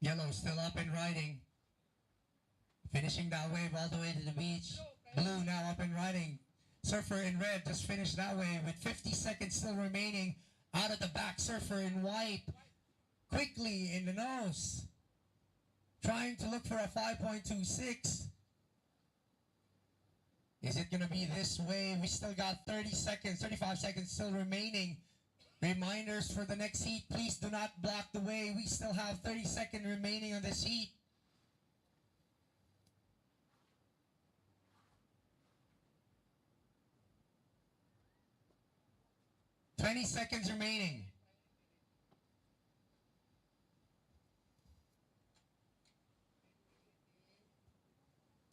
Yellow still up and riding. Finishing that wave all the way to the beach. Blue now up and riding. Surfer in red just finished that wave with 50 seconds still remaining. Out of the back, Surfer in white. Quickly in the nose. Trying to look for a 5.26. Is it going to be this wave? We still got 30 seconds, 35 seconds still remaining. Reminders for the next heat, please do not block the way. We still have 30 seconds remaining on this heat. $20 seconds remaining.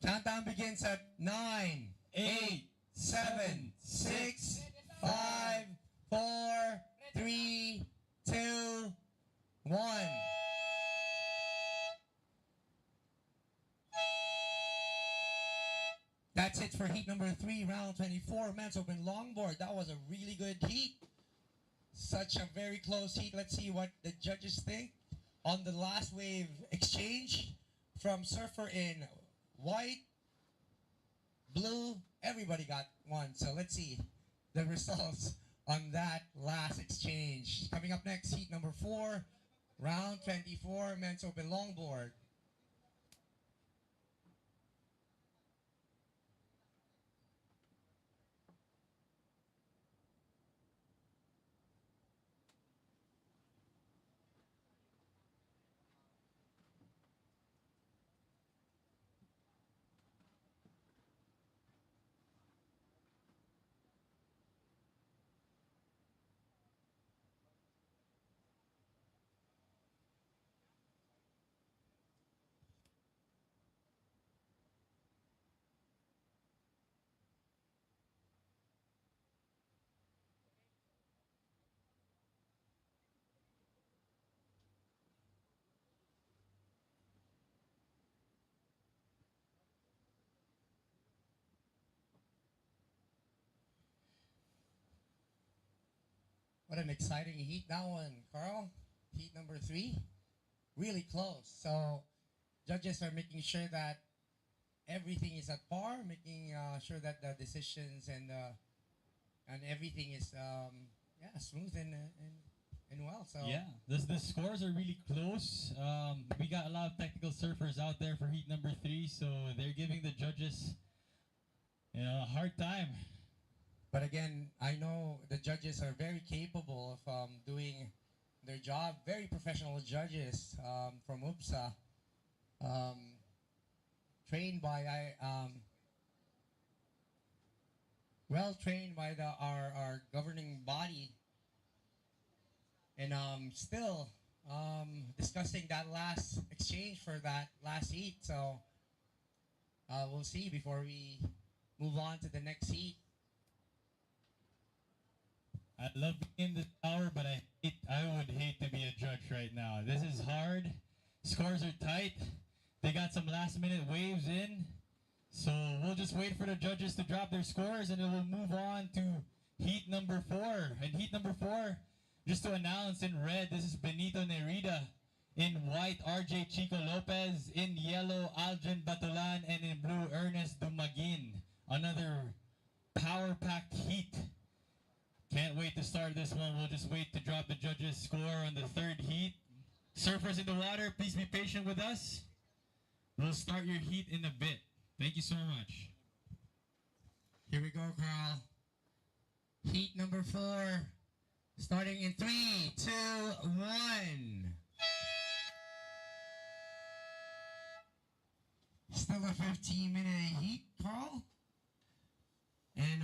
Countdown begins at 9, 8, 7, 6, 5, 4, 3, 2, 1. That's it for heat number 3, round 24, men's open longboard. That was a really good heat. Such a very close heat. Let's see what the judges think on the last wave exchange from Surfer in white, blue. Everybody got one. So let's see the results on that last exchange. Coming up next, heat number 4, round 24, men's open longboard. What an exciting heat that one, Carl. Heat number 3, really close. So judges are making sure that everything is at par, making sure that the decisions and everything is smooth and well. So yeah, the scores are really close. We got a lot of technical surfers out there for heat number 3, so they're giving the judges a hard time. But again, I know the judges are very capable of doing their job. Very professional judges from UPSA, trained by well trained by our governing body, and still discussing that last exchange for that last heat. So we'll see before we move on to the next heat. I love being in the tower, but I would hate to be a judge right now. This is hard. Scores are tight. They got some last minute waves in. So we'll just wait for the judges to drop their scores and then we'll move on to heat number 4. And heat number 4, just to announce, in red, this is Benito Nerida. In white, RJ Chico Lopez. In yellow, Aldrin Batulan. And in blue, Ernest Dumagin. Another power-packed heat. Can't wait to start this one. We'll just wait to drop the judges' score on the 3rd heat. Surfers in the water, please be patient with us. We'll start your heat in a bit. Thank you so much. Here we go, Carl. Heat number 4, starting in 3, 2, 1. Still a 15-minute heat, Carl. And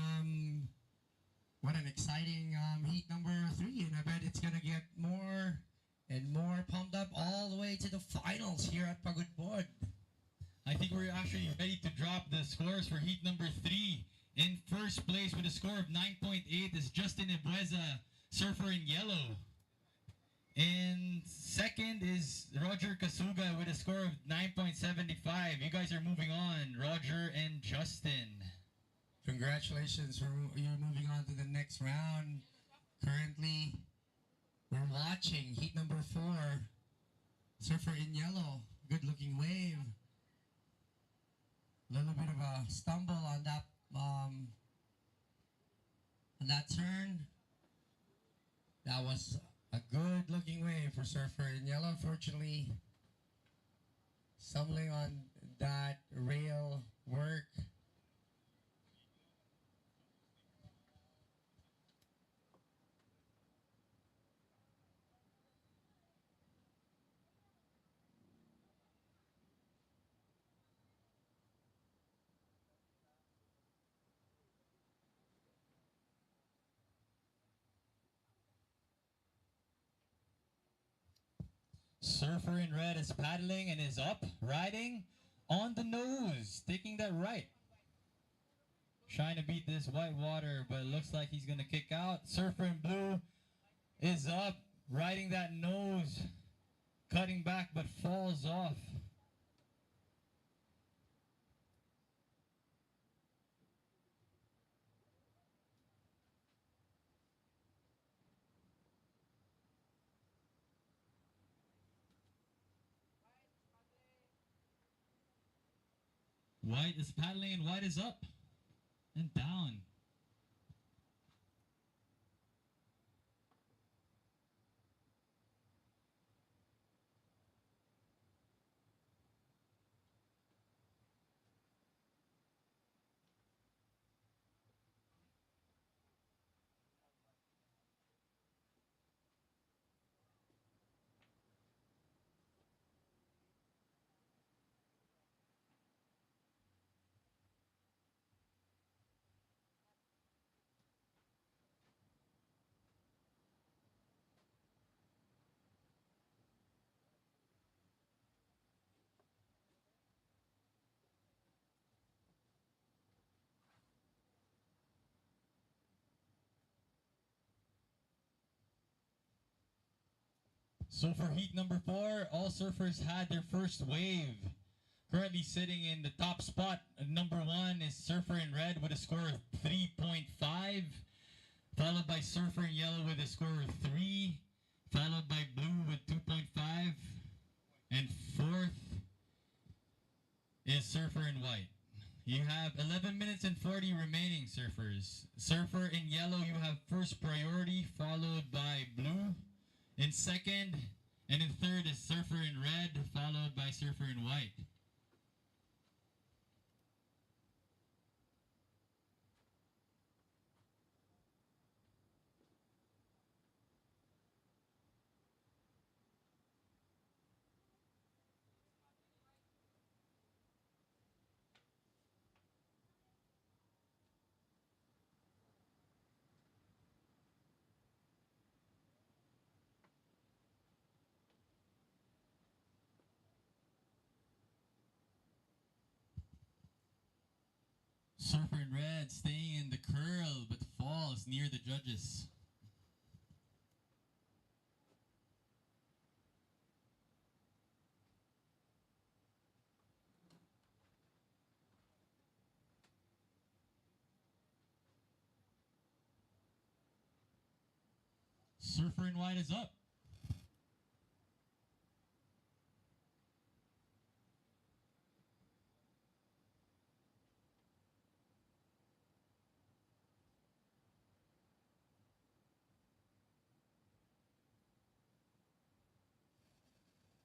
what an exciting heat number 3, and I bet it's gonna get more and more pumped up all the way to the finals here at Pagudpud. I think we're actually ready to drop the scores for heat number 3. In first place with a score of 9.8 is Justin Ebueza, surfer in yellow. And second is Roger Kasuga with a score of 9.75. You guys are moving on, Roger and Justin. Congratulations, you're moving on to the next round. Currently, we're watching heat number 4 Surfer in yellow, good looking wave. Little bit of a stumble on that turn. That was a good looking wave for Surfer in yellow. Unfortunately, stumbling on that rail work. Surfer in red is paddling and is up, riding on the nose, taking that right. Trying to beat this white water, but it looks like he's gonna kick out. Surfer in blue is up, riding that nose, cutting back but falls off. White is paddling and white is up and down. So for heat number 4, all surfers had their first wave. Currently sitting in the top spot, number 1 is Surfer in red with a score of 3.5, followed by Surfer in yellow with a score of 3, followed by blue with 2.5, and 4th is Surfer in white. You have 11 minutes and 40 remaining, surfers. Surfer in yellow, you have first priority, followed by blue. In second, and in third is Surfer in red, followed by Surfer in white. Surfer in red staying in the curl but falls near the judges. Surfer in white is up.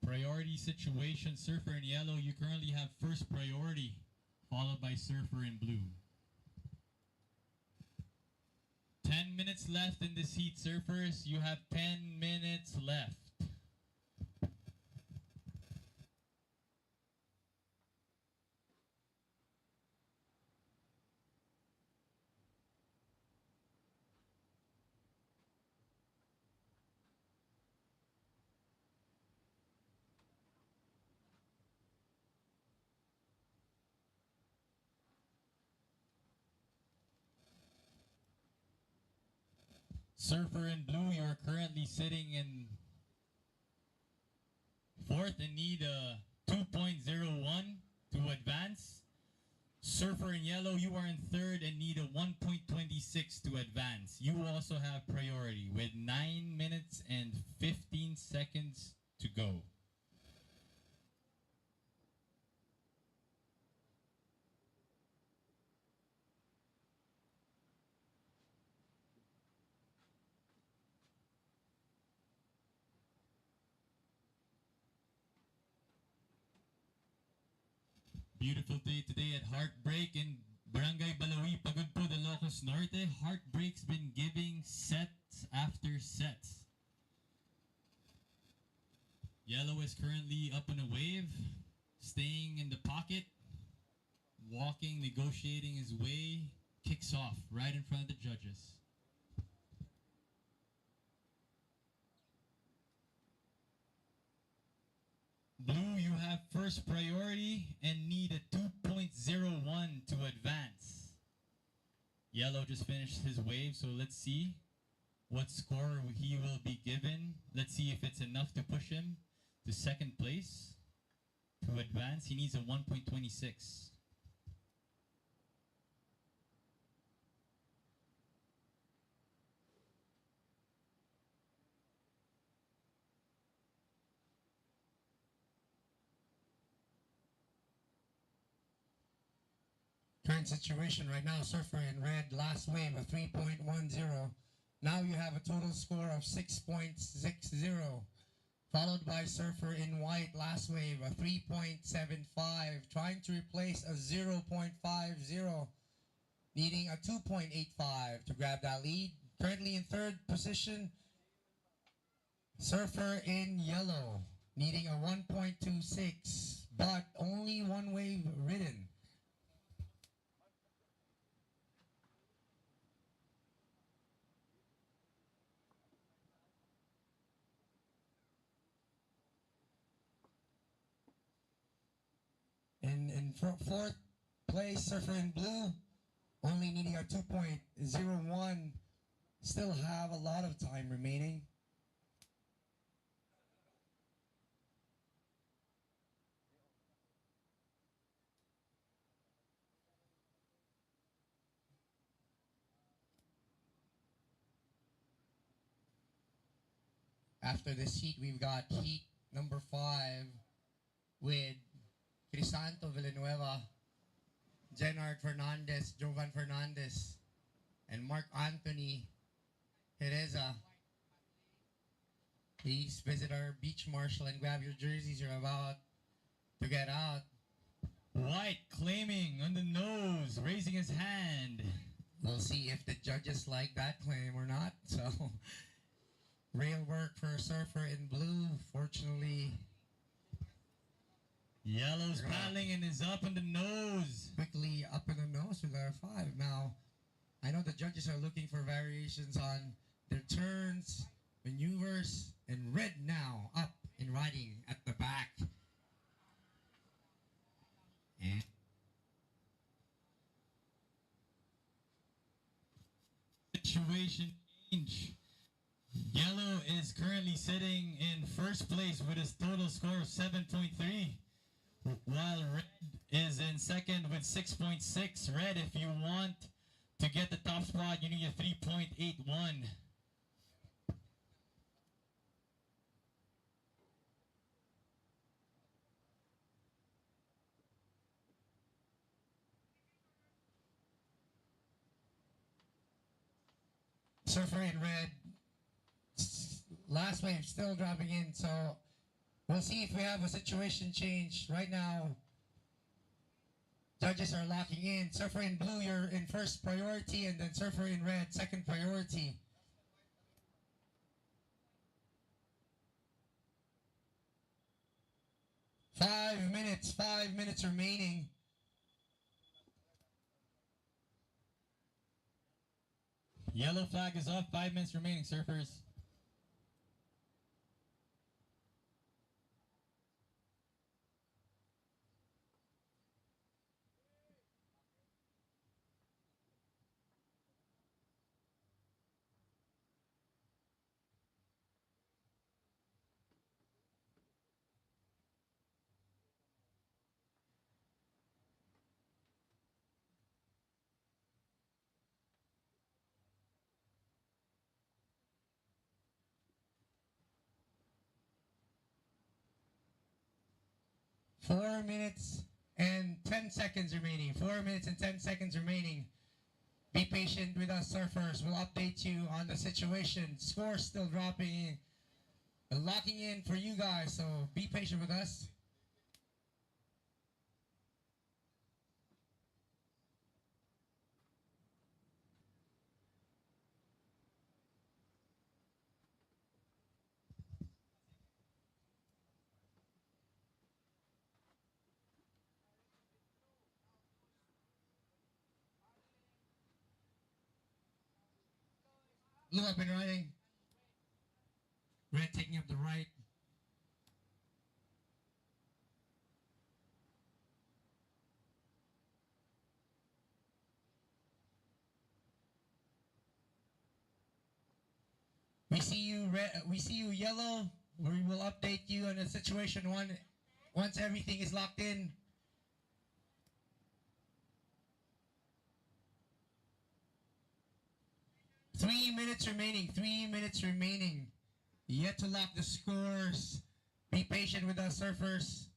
Priority situation, Surfer in yellow, you currently have first priority, followed by Surfer in blue. 10 minutes left in this heat, surfers. You have 10 minutes left. Surfer in blue, you're currently sitting in 4th and need a 2.01 to advance. Surfer in yellow, you are in 3rd and need a 1.26 to advance. You also have priority with 9 minutes and 15 seconds to go. Beautiful day today at Heartbreak in Barangay Balawi, Pagudpud, Ilocos Norte. Heartbreak's been giving sets after sets. Yellow is currently up in a wave, staying in the pocket, walking, negotiating his way, kicks off right in front of the judges. Blue, you have first priority and need a 2.01 to advance. Yellow just finished his wave, so let's see what score he will be given. Let's see if it's enough to push him to second place. To advance, he needs a 1.26. Current situation right now, Surfer in red, last wave of 3.10. Now you have a total score of 6.60. Followed by Surfer in white, last wave of 3.75. Trying to replace a 0.50. Needing a 2.85 to grab that lead. Currently in third position, Surfer in yellow. Needing a 1.26. But only one wave ridden. In fourth place, Surfer in blue, only needing a 2.01. Still have a lot of time remaining. After this heat, we've got heat number 5 with Crisanto Villanueva, Jenard Fernandez, Jovan Fernandez, and Mark Anthony Hereza. Please visit our beach marshal and grab your jerseys. You're about to get out. White claiming on the nose, raising his hand. We'll see if the judges like that claim or not. So, real work for Surfer in blue. Fortunately, Yellow's paddling and is up in the nose. quickly up in the nose with our 5. Now, I know the judges are looking for variations on their turns, maneuvers, and red now up and riding at the back. And Situation change. Yellow is currently sitting in first place with his total score of 7.3, while red is in second with 6.6. Red, if you want to get the top spot, you need a 3.81. Surfer in red, last wave still dropping in, so we'll see if we have a situation change. Right now, judges are locking in. Surfer in blue, you're in first priority, and then Surfer in red, second priority. Five minutes remaining. Yellow flag is up, 5 minutes remaining, Surfers. Four minutes and 10 seconds remaining. 4 minutes and 10 seconds remaining. Be patient with us, Surfers. We'll update you on the situation. Score still dropping, locking in for you guys, so be patient with us. Blue up and riding. Red taking up the right. We see you red. We see you yellow. We will update you on the situation once everything is locked in. Three minutes remaining. 3 minutes remaining. Yet to lock the scores. Be patient with us, surfers.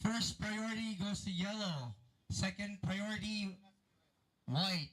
First priority goes to yellow. Second priority, white.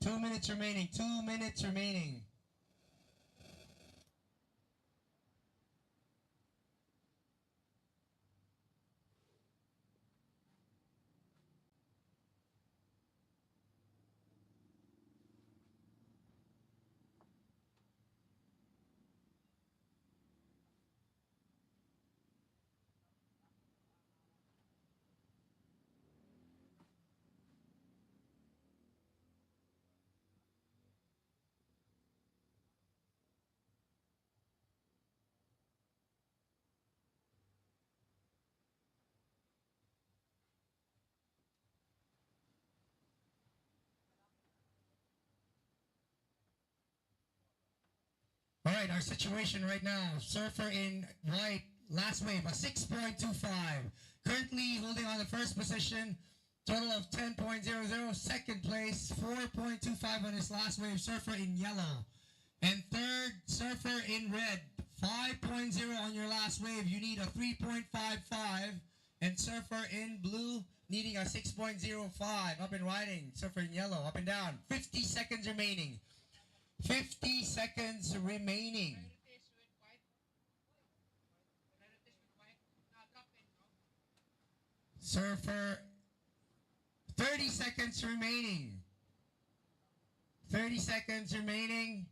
Two minutes remaining. 2 minutes remaining. All right, our situation right now, surfer in white, last wave, a 6.25. Currently holding on the first position, total of 10.00. Second place, 4.25 on his last wave, surfer in yellow. And third, surfer in red, 5.0 on your last wave. You need a 3.55. And surfer in blue, needing a 6.05. Up and riding, surfer in yellow, up and down. 50 seconds remaining. 50 seconds remaining. Surfer, 30 seconds remaining. 30 seconds remaining.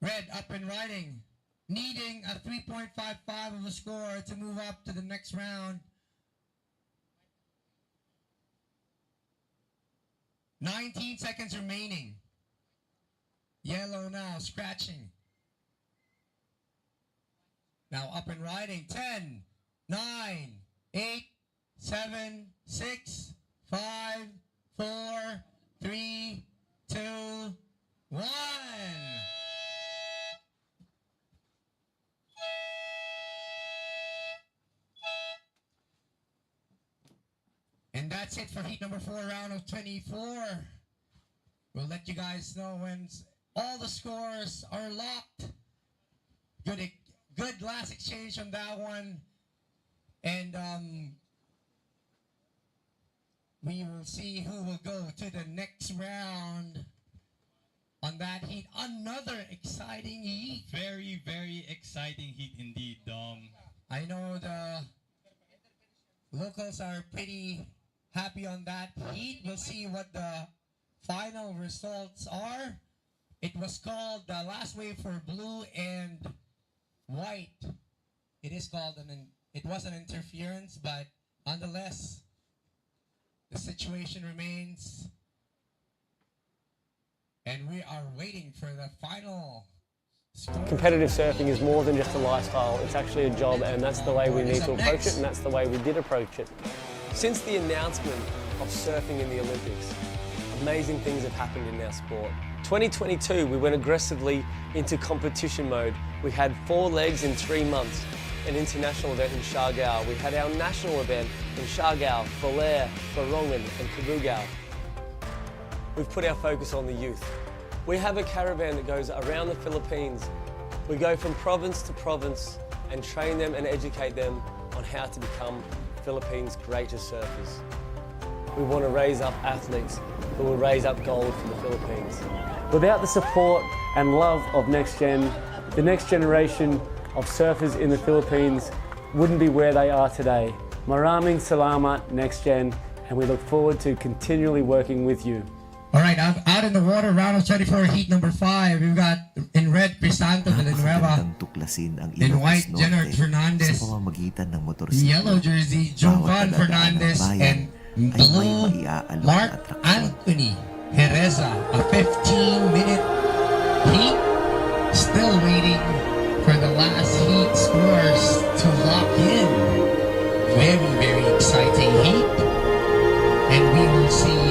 Red up and riding. Needing a 3.55 of a score to move up to the next round. 19 seconds remaining. Yellow now, scratching. Now up and riding. 10, 9, 8, 7, 6, 5, 4, 3, 2, 1. And that's it for heat number 4, round of 24. We'll let you guys know when all the scores are locked. Good last exchange on that one. And we will see who will go to the next round on that heat. Another exciting heat. Very, very exciting heat indeed, Dom. I know the locals are pretty happy on that heat. We'll see what the final results are. It was called the last wave for blue and white. It is called it was an interference, but nonetheless, the situation remains. And we are waiting for the final score. Competitive surfing is more than just a lifestyle, it's actually a job, and that's the way we need to approach it, and that's the way we did approach it. Since the announcement of surfing in the Olympics, amazing things have happened in our sport. 2022, we went aggressively into competition mode. We had 4 legs in 3 months, an international event in Siargao. We had our national event in Siargao, Bolair, Larongan and Cabugao. We've put our focus on the youth. We have a caravan that goes around the Philippines. We go from province to province and train them and educate them on how to become Philippines' greatest surfers. We want to raise up athletes who will raise up gold for the Philippines. Without the support and love of NextGen, the next generation of surfers in the Philippines wouldn't be where they are today. Maraming salamat, NextGen, and we look forward to continually working with you. All right, out in the water, round of 24, heat number 5. We've got in red, Crisanto Villanueva. In white, Jenner Fernandez. Yellow jersey, Jovan Fernandez. And blue, Mark Anthony Jereza. A 15-minute heat. Still waiting for the last heat scores to lock in. Very, very exciting heat. And we will see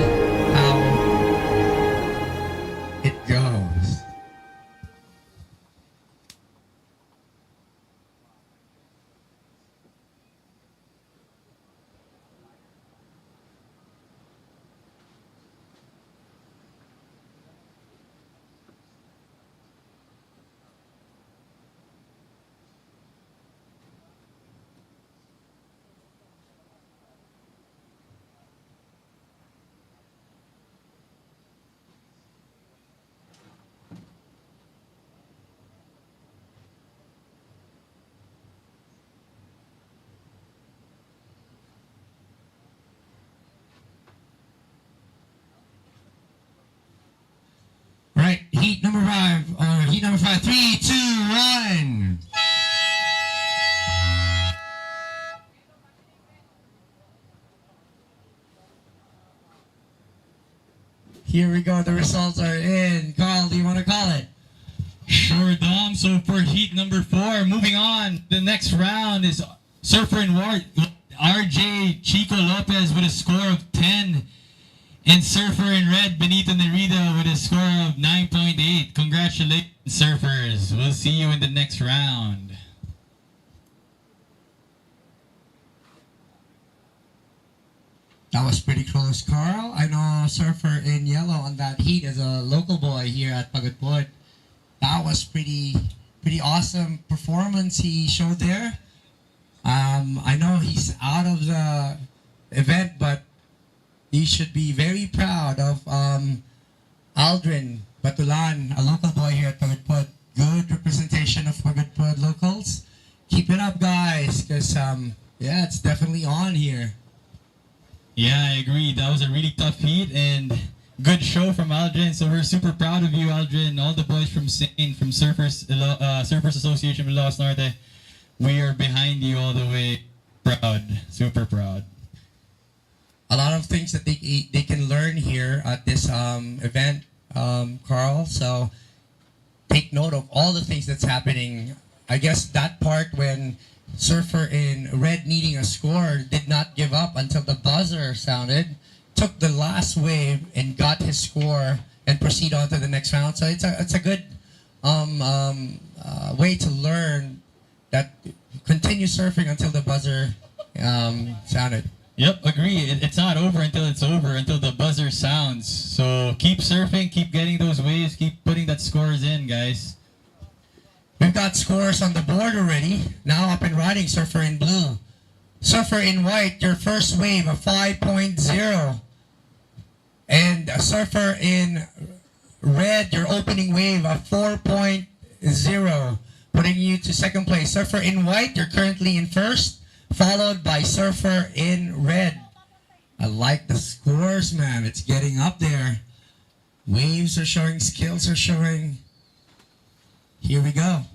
how it goes. Right, heat number 5, heat number 5, 3, 2, 1. Here we go, the results are in. Carl, do you want to call it? Sure, Dom. So for heat number 4, moving on, the next round is Surfer in Ward, RJ Chico Lopez with a score of 10. And Surfer in red, Benito Nerida with a score of 9.8. Congratulations, surfers. We'll see you in the next round. That was pretty close, Carl. I know Surfer in yellow on that heat is a local boy here at Pagudpud. That was pretty awesome performance he showed there. I know he's out of the event, but he should be very proud of Aldrin Batulan, a local boy here at Pagudpud. Good representation of Pagudpud locals. Keep it up, guys, because yeah, it's definitely on here. Yeah, I agree. That was a really tough heat and good show from Aldrin. So we're super proud of you, Aldrin. All the boys from SANE, from Surfers Association of Ilocos Norte. We are behind you all the way. Proud, super proud. A lot of things that they can learn here at this event, Carl. So take note of all the things that's happening. I guess that part when Surfer in red needing a score did not give up until the buzzer sounded, took the last wave and got his score and proceed on to the next round. So it's a good way to learn that continue surfing until the buzzer sounded. Yep, agree. It's not over until it's over, until the buzzer sounds. So keep surfing, keep getting those waves, keep putting that scores in, guys. We've got scores on the board already. Now up and riding, Surfer in blue. Surfer in white, your first wave, a 5.0. And a Surfer in red, your opening wave, a 4.0. Putting you to second place. Surfer in white, you're currently in first, followed by Surfer in red. I like the scores, man. It's getting up there. Waves are showing, skills are showing. Here we go.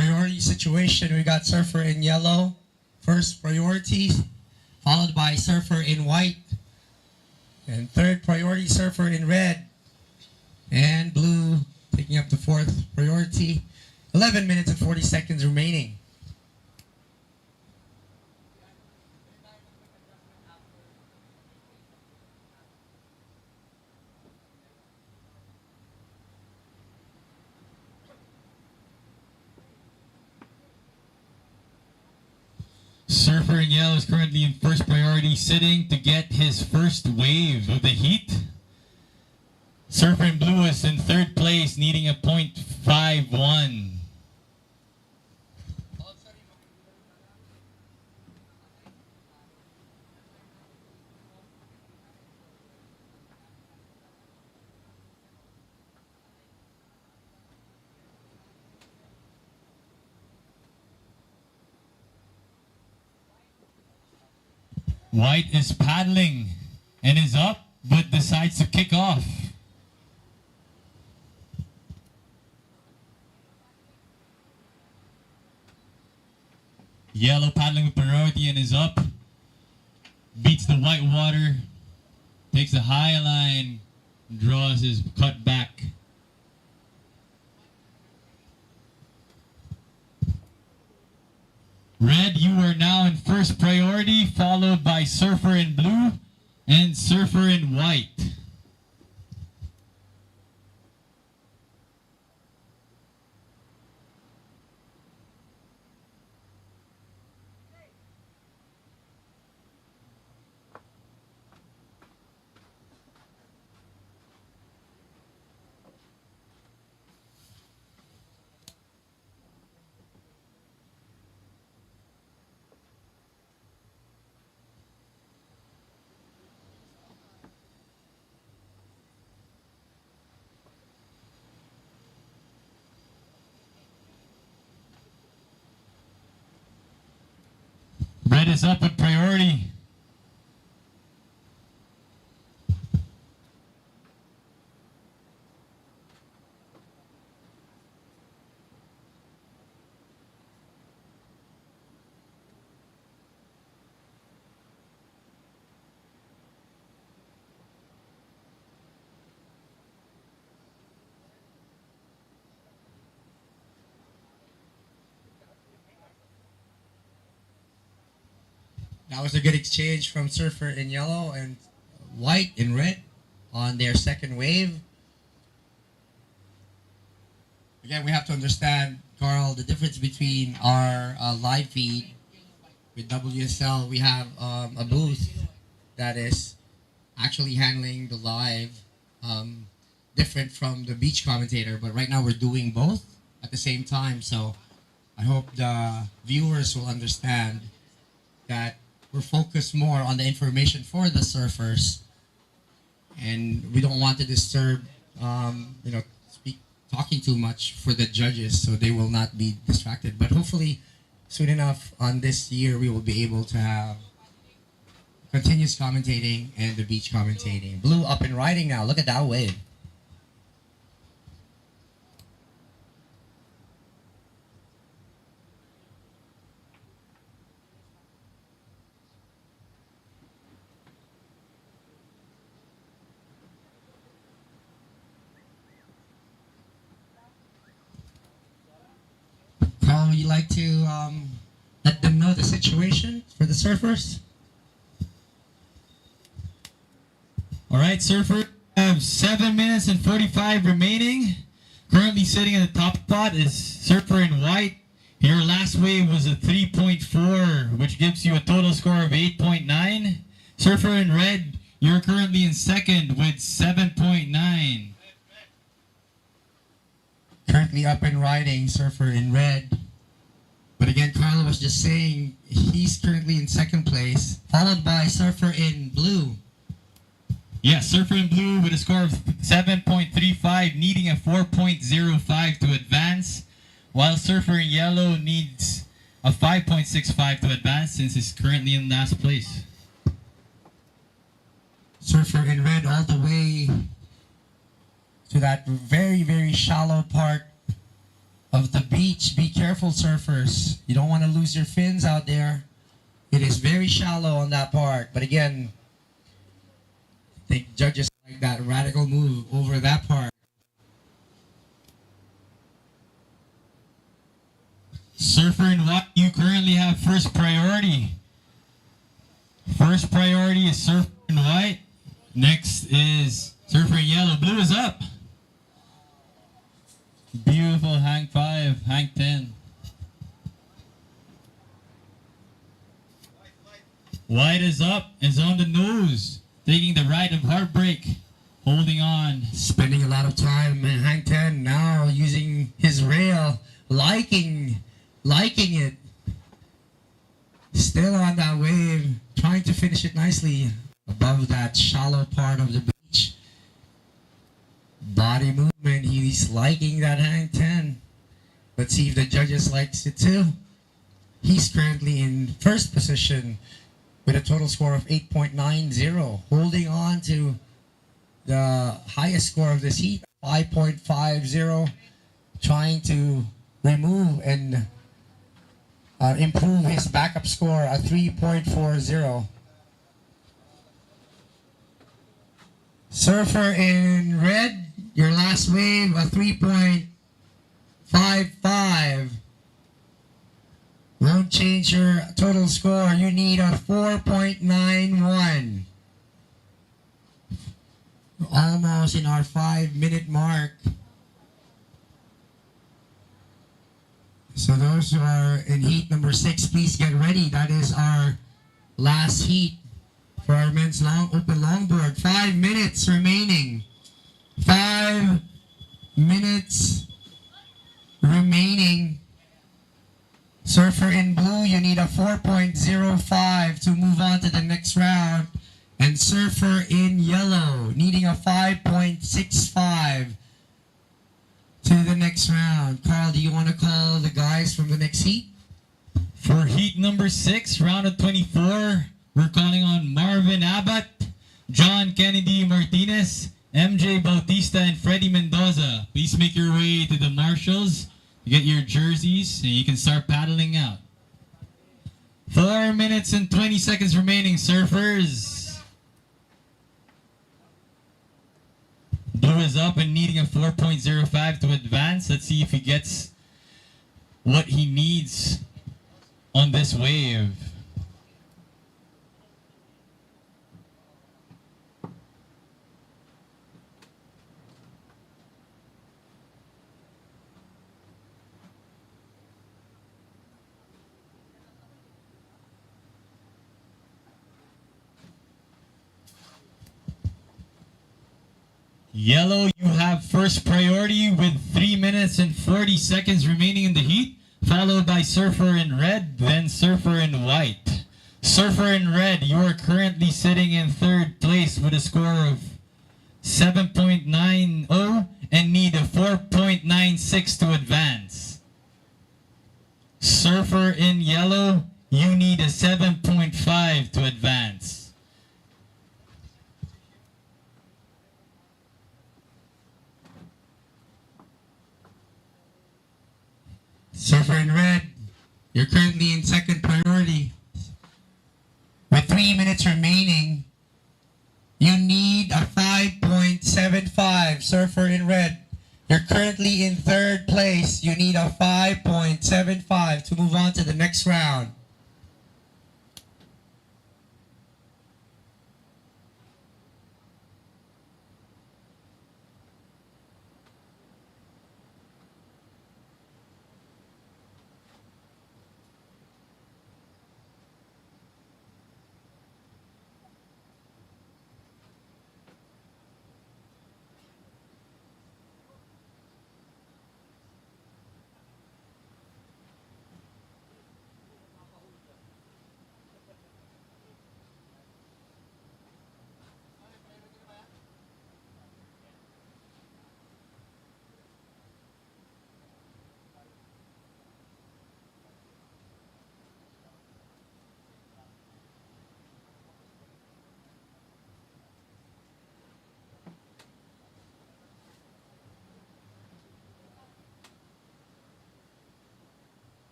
priority situation, we got surfer in yellow, first priority, followed by surfer in white, and third priority surfer in red, and blue taking up the fourth priority. 11 minutes and 40 seconds remaining. Surfer in yellow is currently in first priority, sitting to get his first wave of the heat. Surfer in blue is in third place, needing a .51. White is paddling and is up, but decides to kick off. Yellow paddling with priority and is up. Beats the white water. Takes the high line. Draws his cut back. Red, you are now in first priority, followed by surfer in blue and surfer in white. Red is up with priority. That was a good exchange from surfer in yellow and white in red on their second wave. Again, we have to understand, Carl, the difference between our live feed with WSL. We have a booth that is actually handling the live, different from the beach commentator. But right now we're doing both at the same time. So I hope the viewers will understand that we're focused more on the information for the surfers, and we don't want to disturb, talking too much for the judges, so they will not be distracted. But hopefully, soon enough on this year, we will be able to have continuous commentating and the beach commentating. Blue up and riding now. Look at that wave. Carl, would you like to let them know the situation for the surfers? All right, surfer, have 7 minutes and 45 remaining. Currently sitting at the top spot is surfer in white. Your last wave was a 3.4, which gives you a total score of 8.9. Surfer in red, you're currently in second with 7.9. Currently up and riding, surfer in red. But again, Carlo was just saying he's currently in second place, followed by surfer in blue. Yeah, surfer in blue with a score of 7.35, needing a 4.05 to advance, while surfer in yellow needs a 5.65 to advance since he's currently in last place. Surfer in red all the way to that very, very shallow part of the beach. Be careful, surfers. You don't want to lose your fins out there. It is very shallow on that part. But again, I think judges like that radical move over that part. Surfer in white, you currently have first priority. First priority is surfer in white. Next is surfer in yellow. Blue is up. Beautiful hang 5, hang 10. White is up, is on the nose, taking the right of heartbreak, holding on. Spending a lot of time in hang 10, now using his rail, liking it. Still on that wave, trying to finish it nicely above that shallow part of the beach. Body movement, he's liking that hang 10. Let's see if the judges likes it too. He's currently in first position with a total score of 8.90, holding on to the highest score of this heat, 5.50, trying to remove and improve his backup score at 3.40. Surfer in red, your last wave, a 3.55. Won't change your total score. You need a 4.91. Almost in our 5-minute mark. So those who are in heat number 6, please get ready. That is our last heat for our men's open longboard. 5 minutes remaining. 5 minutes remaining. Surfer in blue, you need a 4.05 to move on to the next round. And surfer in yellow, needing a 5.65 to the next round. Carl, do you want to call the guys from the next heat? For heat number 6, round of 24, we're calling on Marvin Abbott, John Kennedy Martinez, MJ Bautista, and Freddie Mendoza. Please make your way to the marshals to get your jerseys and you can start paddling out. 4 minutes and 20 seconds remaining, surfers. Blue is up and needing a 4.05 to advance. Let's see if he gets what he needs on this wave. Yellow, you have first priority with 3 minutes and 40 seconds remaining in the heat, followed by Surfer in red, then Surfer in white. Surfer in red, you are currently sitting in third place with a score of 7.90 and need a 4.96 to advance. Surfer in yellow, you need a 7.5 to advance. Surfer in red, you're currently in second priority. With 3 minutes remaining, you need a 5.75. Surfer in red, you're currently in third place. You need a 5.75 to move on to the next round.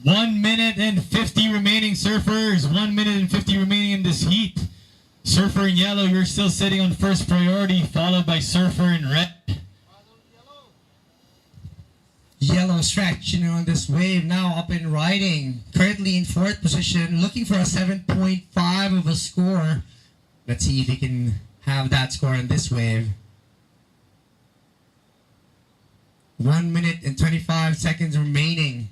1 minute and 50 remaining, surfers. 1 minute and 50 remaining in this heat. Surfer in yellow, you're still sitting on first priority, followed by surfer in red. Yellow stretching on this wave, now up and riding. Currently in fourth position, looking for a 7.5 of a score. Let's see if he can have that score on this wave. 1 minute and 25 seconds remaining.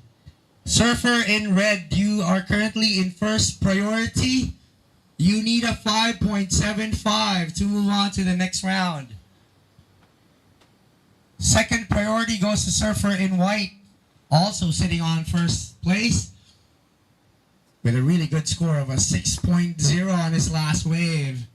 Surfer in red, you are currently in first priority. You need a 5.75 to move on to the next round. Second priority goes to surfer in white, also sitting on first place with a really good score of a 6.0 on his last wave.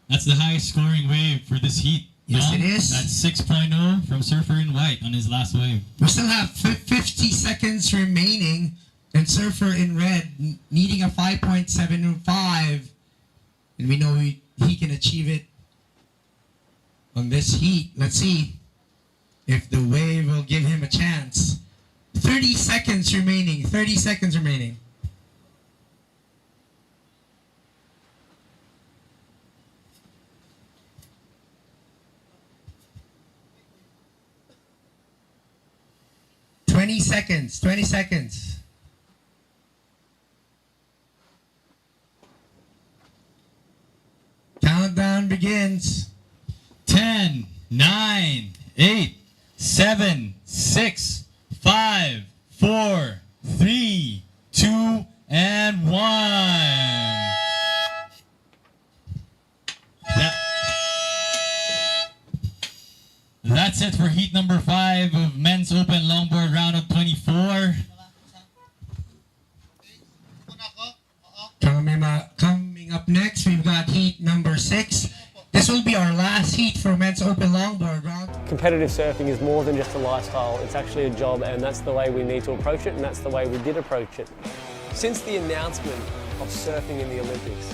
That's the highest scoring wave for this heat. Yes, it is. That's 6.0 from surfer in white on his last wave. We still have 50 seconds remaining, and surfer in red needing a 5.75, and we know he can achieve it on this heat. Let's see if the wave will give him a chance. 30 seconds remaining. 30 seconds remaining. Seconds, 20 seconds. Countdown begins. 10, 9, 8, 7, 6, 5, 4, 3, 2, and 1. That's it for heat number 5 of men's open longboard round of 24. Coming up next, we've got heat number 6. This will be our last heat for men's open longboard round. Competitive surfing is more than just a lifestyle, it's actually a job, and that's the way we need to approach it, and that's the way we did approach it. Since the announcement of surfing in the Olympics,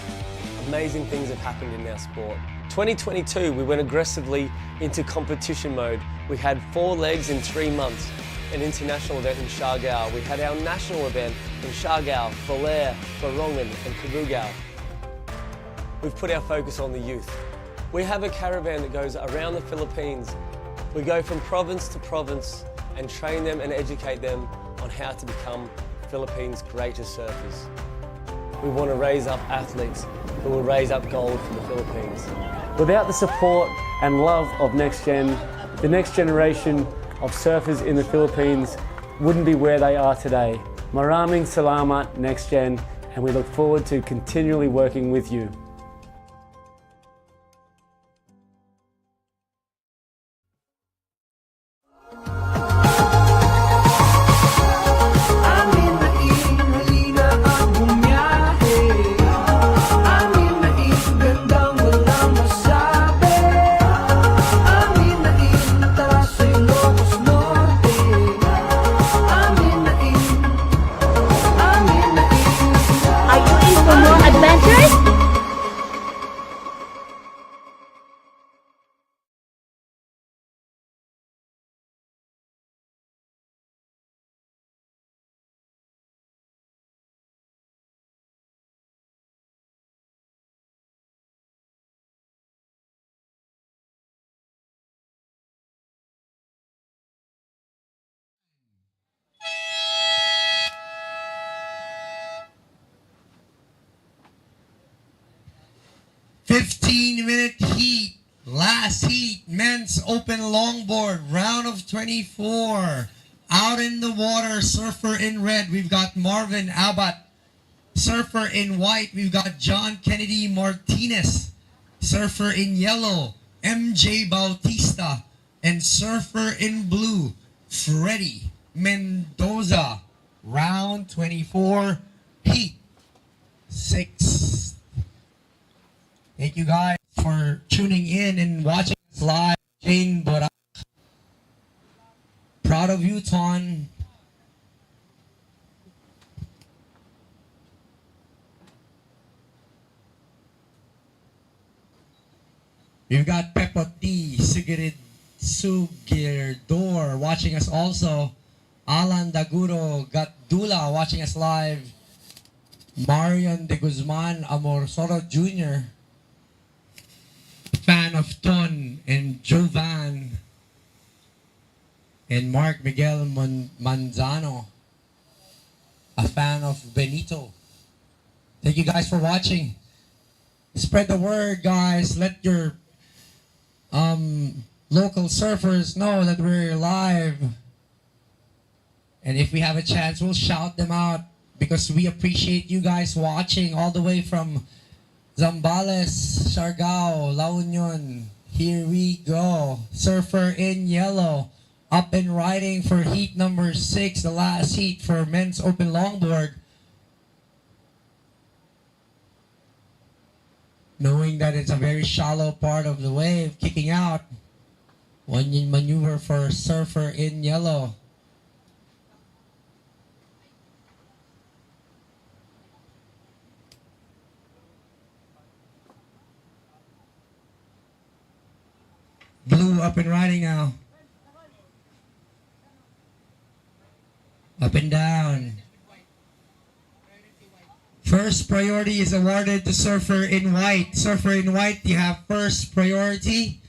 amazing things have happened in our sport. 2022, we went aggressively into competition mode. We had 4 legs in 3 months, an international event in Siargao. We had our national event in Siargao, Belair, Borongan and Cabugao. We've put our focus on the youth. We have a caravan that goes around the Philippines. We go from province to province and train them and educate them on how to become Philippines' greatest surfers. We want to raise up athletes who will raise up gold for the Philippines. Without the support and love of NextGen, the next generation of surfers in the Philippines wouldn't be where they are today. Maraming salamat, NextGen, and we look forward to continually working with you. Minute heat, last heat, men's open longboard, round of 24. Out in the water, surfer in red, we've got Marvin Abat. Surfer in white, we've got John Kennedy Martinez. Surfer in yellow, MJ Bautista. And surfer in blue, Freddy Mendoza. Round 24, heat 6. Thank you guys for tuning in and watching us live. Jane Borak. Proud of you, Ton. We've got Peppa T, Sigrid Sugirdor watching us also. Alan Daguro Gatdula watching us live. Marion de Guzman Amorsoro Jr. Fan of Ton and Jovan. And Mark Miguel Manzano, a fan of Benito. Thank you guys for watching. Spread the word, guys. Let your local surfers know that we're live. And if we have a chance, we'll shout them out because we appreciate you guys watching all the way from Zambales, Siargao, La Union. Here we go. Surfer in yellow. Up and riding for heat number 6, the last heat for men's open longboard. Knowing that it's a very shallow part of the wave, kicking out. One maneuver for surfer in yellow. Blue up and riding now. Up and down. First priority is awarded to surfer in white. Surfer in white, you have first priority.